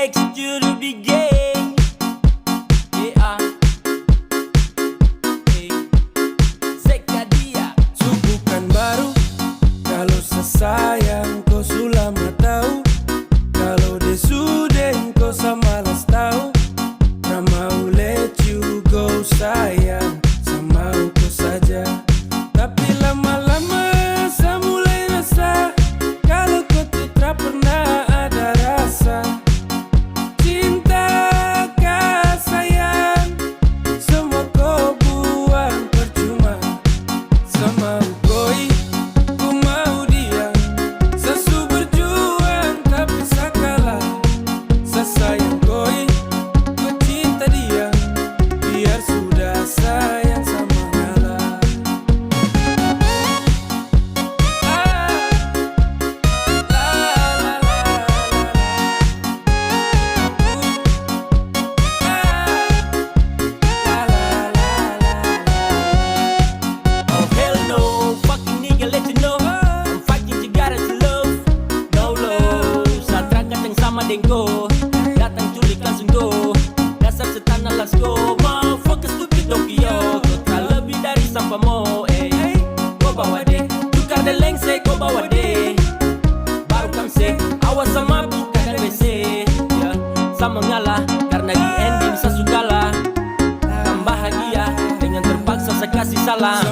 ex juru gay. Zeka dia. Bukan baru. Kalau sesayang kau sudah tahu. Kalau dia sudah kau samalas tahu. Tak mau let you go sayang. Sama kau saja. Tapi lama-lama saya mulai rasa kalau kau tidak pernah ada rasa. Cinta kah sayang, semua kau buang percuma. Sama koi, ku mau dia. Sesu berjuang tapi saya kalah. Saya sayang koi, ku cinta dia. Biar sudah sayang sama ngalah. Oh hell no, fucking nigga let you know I'm fighting together to love. No love, sa trangkat yang sama dengko. Datang culikan sungguh. Dasar setan let's go. Motherfucker stupid Tokyo. Kau tak lebih dari sampah mo. Kau bawa deh, tukar dan lengse kau bawa deh. Baru kamse, awas sama buka dan WC. Ya, sama ngalah karena di ending saya sudah lah. Tambah bahagia dengan terpaksa saya kasih salah.